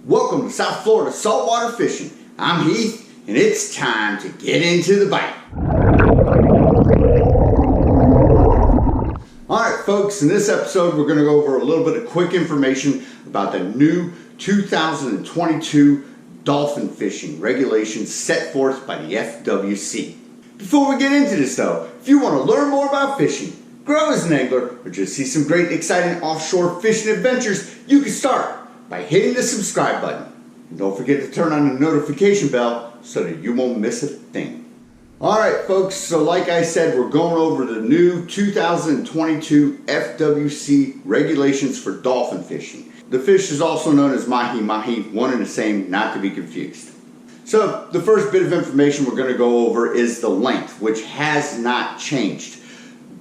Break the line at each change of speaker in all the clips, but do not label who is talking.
Welcome to South Florida saltwater fishing. I'm Heath, and it's time to get into the bite. Alright folks, in this episode we're going to go over a little bit of quick information about the new 2022 dolphin fishing regulations set forth by the FWC. Before we get into this though, if you want to learn more about fishing, grow as an angler, or just see some great exciting offshore fishing adventures, you can start by hitting the subscribe button. And don't forget to turn on the notification bell so that you won't miss a thing. Alright folks, so like I said, we're going over the new 2022 FWC regulations for dolphin fishing. The fish is also known as mahi mahi, one and the same, not to be confused. So the first bit of information we're going to go over is the length, which has not changed.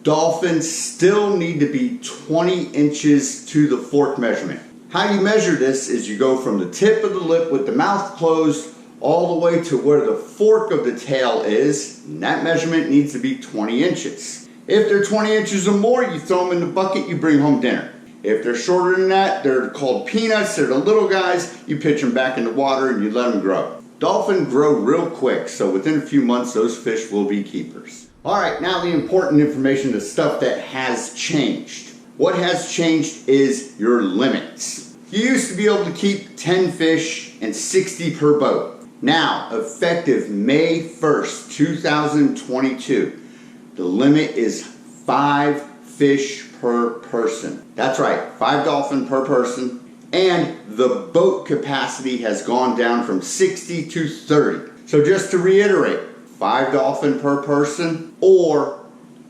Dolphins still need to be 20 inches to the fork measurement. How you measure this is you go from the tip of the lip with the mouth closed all the way to where the fork of the tail is, and that measurement needs to be 20 inches. If they're 20 inches or more, you throw them in the bucket, you bring home dinner. If they're shorter than that, they're called peanuts, they're the little guys, you pitch them back in the water and you let them grow. Dolphin grow real quick, so within a few months those fish will be keepers. Alright, now the important information, the stuff that has changed. What has changed is your limits. You used to be able to keep 10 fish and 60 per boat. Now, effective May 1st, 2022, the limit is 5 fish per person. That's right, 5 dolphin per person. And the boat capacity has gone down from 60 to 30. So just to reiterate, 5 dolphin per person or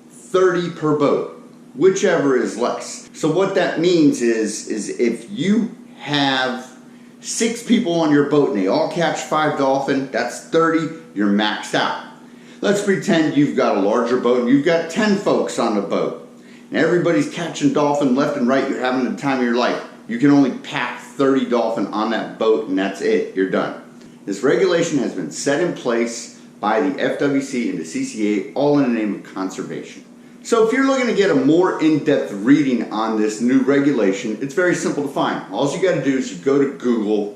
30 per boat, whichever is less. So what that means is if you have 6 people on your boat and they all catch 5 dolphin, that's 30, you're maxed out. Let's pretend you've got a larger boat and you've got 10 folks on the boat and everybody's catching dolphin left and right, you're having the time of your life. You can only pack 30 dolphin on that boat and that's it, you're done. This regulation has been set in place by the FWC and the CCA, all in the name of conservation. So if you're looking to get a more in-depth reading on this new regulation, it's very simple to find. All you got to do is you go to Google,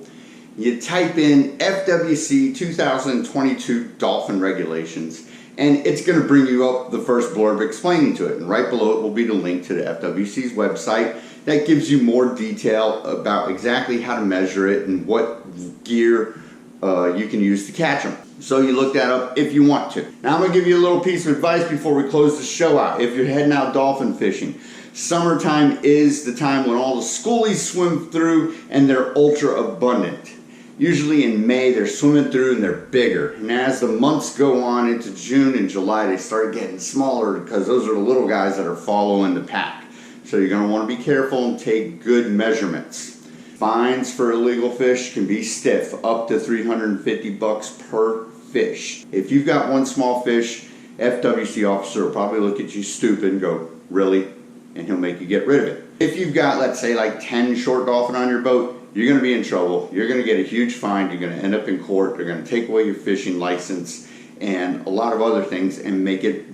you type in FWC 2022 dolphin regulations, and it's going to bring you up the first blurb explaining to it. And right below it will be the link to the FWC's website that gives you more detail about exactly how to measure it and what gear you can use to catch them. So you look that up if you want to. Now I'm going to give you a little piece of advice before we close the show out. If you're heading out dolphin fishing, summertime is the time when all the schoolies swim through and they're ultra abundant. Usually in May they're swimming through and they're bigger. And as the months go on into June and July, they start getting smaller because those are the little guys that are following the pack. So you're going to want to be careful and take good measurements. Fines for illegal fish can be stiff, up to $350 per fish. If you've got one small fish, FWC officer will probably look at you stupid and go, really? And he'll make you get rid of it. If you've got, let's say, like 10 short dolphin on your boat, you're going to be in trouble. You're going to get a huge fine. You're going to end up in court. They're going to take away your fishing license and a lot of other things and make it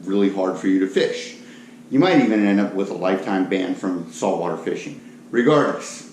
really hard for you to fish. You might even end up with a lifetime ban from saltwater fishing. Regardless,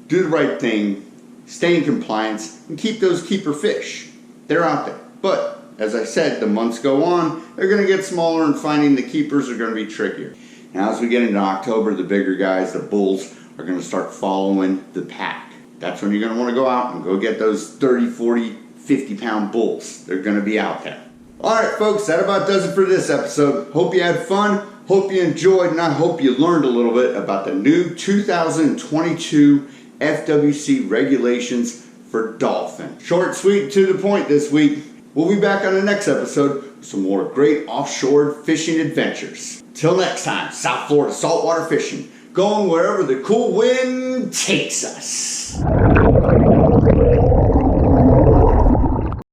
do the right thing, stay in compliance, and keep those keeper fish. They're out there. But, as I said, the months go on, they're going to get smaller and finding the keepers are going to be trickier. Now as we get into October, the bigger guys, the bulls, are going to start following the pack. That's when you're going to want to go out and go get those 30, 40, 50 pound bulls. They're going to be out there. Alright folks, that about does it for this episode. Hope you had fun, hope you enjoyed, and I hope you learned a little bit about the new 2022 FWC regulations for dolphin. Short, sweet, to the point this week. We'll be back on the next episode with some more great offshore fishing adventures. Till next time, South Florida saltwater fishing, going wherever the cool wind takes us.